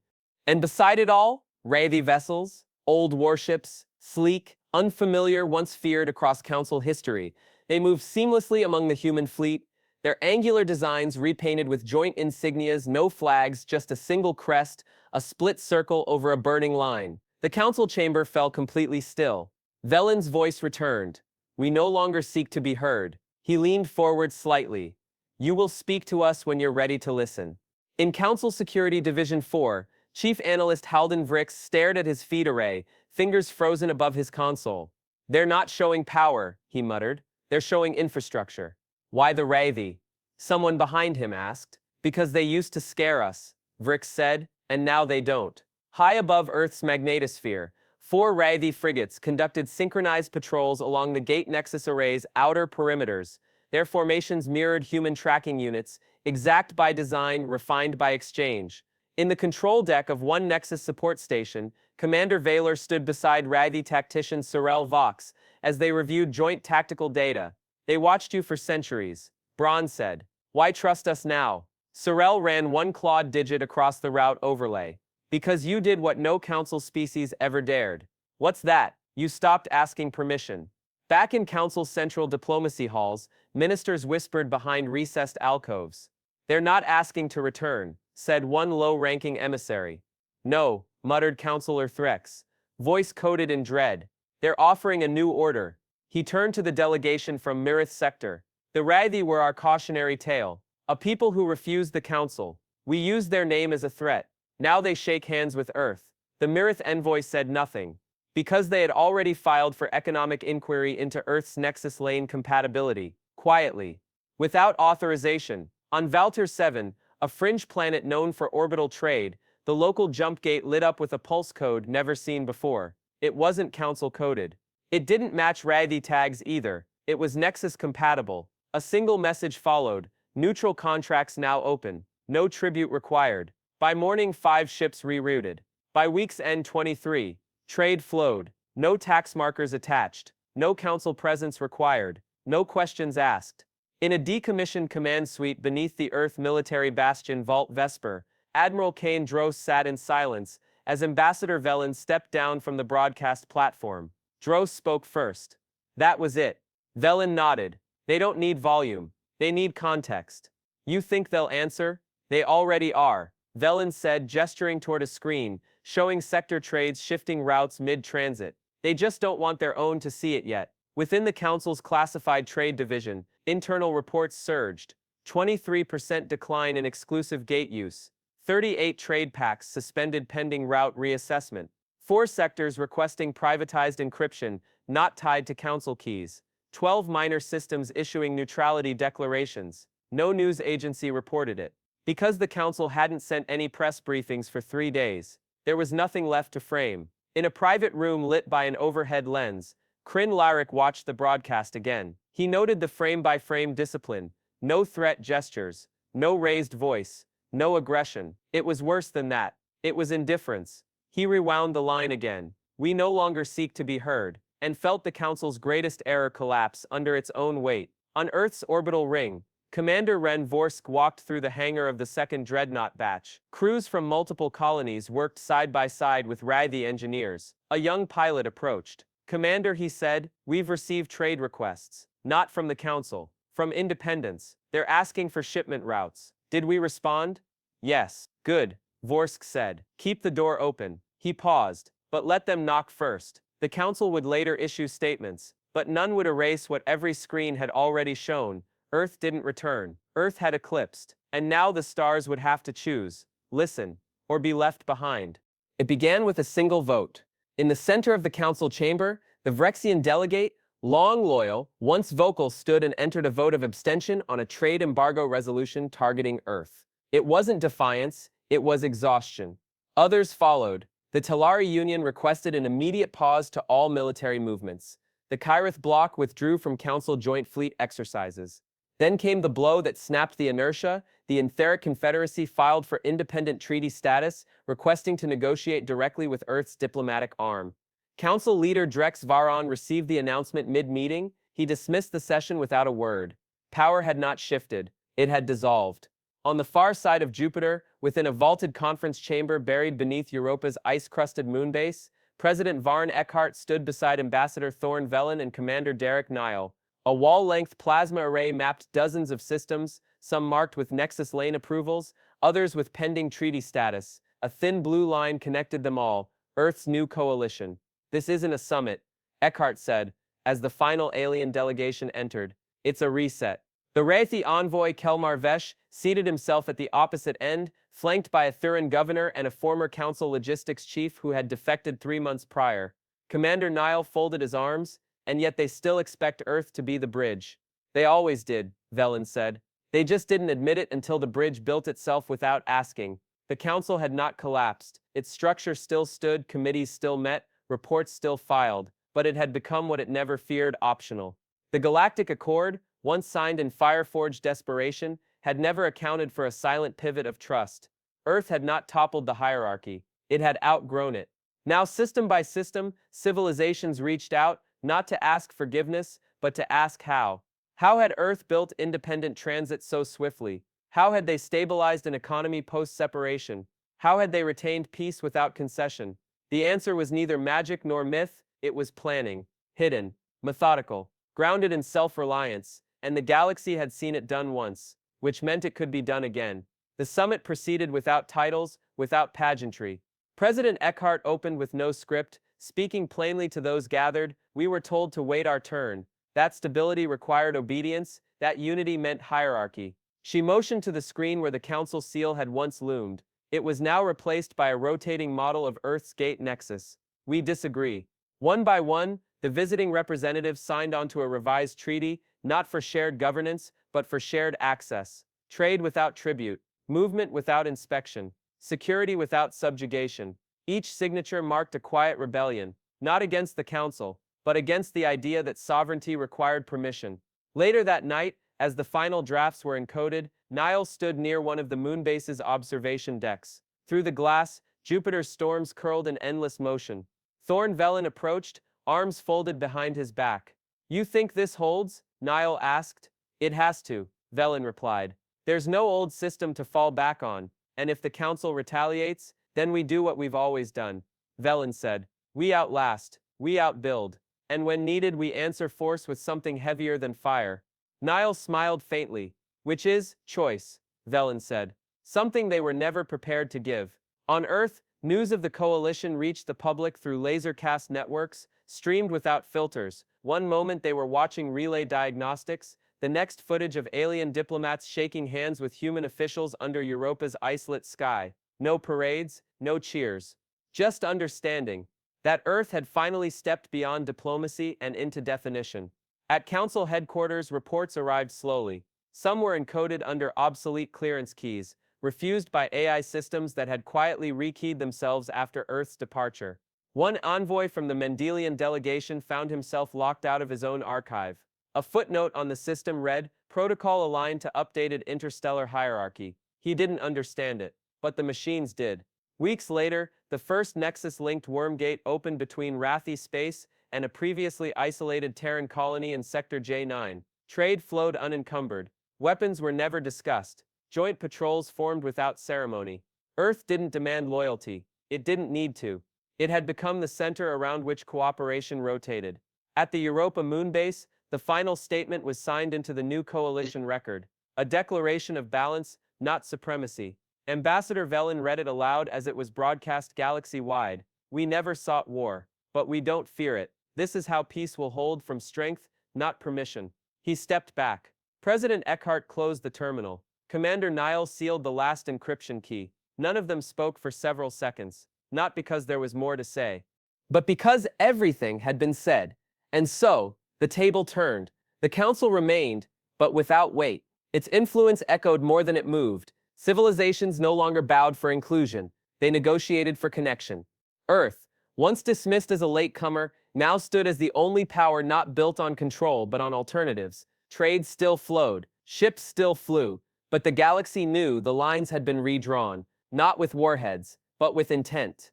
And beside it all, wraithy vessels, old warships, sleek, unfamiliar, once feared across Council history. They moved seamlessly among the human fleet, their angular designs repainted with joint insignias, no flags, just a single crest, a split circle over a burning line. The Council chamber fell completely still. Velen's voice returned. We no longer seek to be heard. He leaned forward slightly. You will speak to us when you're ready to listen. In Council Security Division 4, Chief Analyst Halden Vrix stared at his feed array, fingers frozen above his console. They're not showing power, he muttered. They're showing infrastructure. Why the wraithy? Someone behind him asked. Because they used to scare us, Vrix said, and now they don't. High above Earth's magnetosphere, 4 Raythi frigates conducted synchronized patrols along the Gate Nexus array's outer perimeters. Their formations mirrored human tracking units, exact by design, refined by exchange. In the control deck of one Nexus support station, Commander Vaylor stood beside Raythi tactician Sorel Vox as they reviewed joint tactical data. "They watched you for centuries," Braun said. "Why trust us now?" Sorel ran one clawed digit across the route overlay. "Because you did what no Council species ever dared." "What's that?" "You stopped asking permission." Back in Council's central diplomacy halls, ministers whispered behind recessed alcoves. "They're not asking to return," said one low-ranking emissary. "No," muttered Councilor Threx, voice coated in dread. "They're offering a new order." He turned to the delegation from Mirith Sector. "The Raythi were our cautionary tale, a people who refused the Council. We used their name as a threat. Now they shake hands with Earth." The Mirith envoy said nothing, because they had already filed for economic inquiry into Earth's Nexus lane compatibility, quietly, without authorization. On Valter 7, a fringe planet known for orbital trade, the local jump gate lit up with a pulse code never seen before. It wasn't Council coded. It didn't match Raythi tags either. It was Nexus compatible. A single message followed: "Neutral contracts now open. No tribute required." By morning, 5 ships rerouted. By week's end, 23. Trade flowed. No tax markers attached. No Council presence required. No questions asked. In a decommissioned command suite beneath the Earth military bastion Vault Vesper, Admiral Kane Dros sat in silence as Ambassador Velen stepped down from the broadcast platform. Dros spoke first. "That was it." Velen nodded. "They don't need volume. They need context." "You think they'll answer?" "They already are," Velen said, gesturing toward a screen, showing sector trades shifting routes mid-transit. "They just don't want their own to see it yet." Within the Council's classified trade division, internal reports surged. 23% decline in exclusive gate use. 38 trade packs suspended pending route reassessment. 4 sectors requesting privatized encryption, not tied to Council keys. 12 minor systems issuing neutrality declarations. No news agency reported it. Because the Council hadn't sent any press briefings for 3 days, there was nothing left to frame. In a private room lit by an overhead lens, Kryn Lyric watched the broadcast again. He noted the frame-by-frame discipline: no threat gestures, no raised voice, no aggression. It was worse than that. It was indifference. He rewound the line again: "We no longer seek to be heard," and felt the Council's greatest error collapse under its own weight. On Earth's orbital ring, Commander Ren Vorsk walked through the hangar of the second Dreadnought batch. Crews from multiple colonies worked side by side with Raythi engineers. A young pilot approached. "Commander," he said, "we've received trade requests. Not from the Council. From independents. They're asking for shipment routes. Did we respond?" "Yes." "Good," Vorsk said. "Keep the door open." He paused. "But let them knock first." The Council would later issue statements, but none would erase what every screen had already shown. Earth didn't return. Earth had eclipsed. And now the stars would have to choose: listen, or be left behind. It began with a single vote. In the center of the Council chamber, the Vrexian delegate, long loyal, once vocal, stood and entered a vote of abstention on a trade embargo resolution targeting Earth. It wasn't defiance, it was exhaustion. Others followed. The Talari Union requested an immediate pause to all military movements. The Kyrith bloc withdrew from Council joint fleet exercises. Then came the blow that snapped the inertia. The Etheric Confederacy filed for independent treaty status, requesting to negotiate directly with Earth's diplomatic arm. Council leader Drex Varon received the announcement mid-meeting. He dismissed the session without a word. Power had not shifted. It had dissolved. On the far side of Jupiter, within a vaulted conference chamber buried beneath Europa's ice-crusted moonbase, President Varn Eckhart stood beside Ambassador Thorn Velen and Commander Derek Nile. A wall-length plasma array mapped dozens of systems, some marked with Nexus lane approvals, others with pending treaty status. A thin blue line connected them all: Earth's new coalition. "This isn't a summit," Eckhart said, as the final alien delegation entered. "It's a reset." The Raythi envoy Kelmar Vesh seated himself at the opposite end, flanked by a Thuran governor and a former Council logistics chief who had defected 3 months prior. Commander Nile folded his arms. "And yet they still expect Earth to be the bridge." "They always did," Velen said. "They just didn't admit it until the bridge built itself without asking." The Council had not collapsed. Its structure still stood, committees still met, reports still filed, but it had become what it never feared: optional. The Galactic Accord, once signed in fire-forged desperation, had never accounted for a silent pivot of trust. Earth had not toppled the hierarchy. It had outgrown it. Now, system by system, civilizations reached out, not to ask forgiveness, but to ask how. How had Earth built independent transit so swiftly? How had they stabilized an economy post-separation? How had they retained peace without concession? The answer was neither magic nor myth, it was planning, hidden, methodical, grounded in self-reliance, and the galaxy had seen it done once, which meant it could be done again. The summit proceeded without titles, without pageantry. President Eckhart opened with no script, speaking plainly to those gathered. We were told to wait our turn. That stability required obedience, that unity meant hierarchy. She motioned to the screen where the council seal had once loomed. It was now replaced by a rotating model of Earth's gate Nexus. We disagree. One by one, the visiting representatives signed onto a revised treaty, not for shared governance, but for shared access. Trade without tribute, movement without inspection, security without subjugation. Each signature marked a quiet rebellion, not against the council, but against the idea that sovereignty required permission. Later that night, as the final drafts were encoded, Niles stood near one of the moonbase's observation decks. Through the glass, Jupiter's storms curled in endless motion. Thorn Velen approached, arms folded behind his back. "You think this holds?" Nile asked. "It has to," Velen replied. "There's no old system to fall back on, and if the council retaliates, then we do what we've always done." Velen said, "We outlast, we outbuild, and when needed we answer force with something heavier than fire." Nile smiled faintly. "Which is choice," Velen said. "Something they were never prepared to give." On Earth, news of the coalition reached the public through lasercast networks, streamed without filters. One moment they were watching relay diagnostics, the next footage of alien diplomats shaking hands with human officials under Europa's ice-lit sky. No parades, no cheers. Just understanding that Earth had finally stepped beyond diplomacy and into definition. At Council headquarters, reports arrived slowly. Some were encoded under obsolete clearance keys, refused by AI systems that had quietly rekeyed themselves after Earth's departure. One envoy from the Mendelian delegation found himself locked out of his own archive. A footnote on the system read, "Protocol aligned to updated interstellar hierarchy." He didn't understand it, but the machines did. Weeks later, the first Nexus-linked worm gate opened between Rathi space and a previously isolated Terran colony in Sector J9. Trade flowed unencumbered. Weapons were never discussed. Joint patrols formed without ceremony. Earth didn't demand loyalty. It didn't need to. It had become the center around which cooperation rotated. At the Europa moonbase, the final statement was signed into the new coalition record. A declaration of balance, not supremacy. Ambassador Velen read it aloud as it was broadcast galaxy-wide. "We never sought war, but we don't fear it. This is how peace will hold, from strength, not permission." He stepped back. President Eckhart closed the terminal. Commander Niles sealed the last encryption key. None of them spoke for several seconds, not because there was more to say, but because everything had been said. And so, the table turned. The council remained, but without weight. Its influence echoed more than it moved. Civilizations no longer bowed for inclusion. They negotiated for connection. Earth, once dismissed as a latecomer, now stood as the only power not built on control but on alternatives. Trade still flowed, ships still flew, but the galaxy knew the lines had been redrawn, not with warheads, but with intent.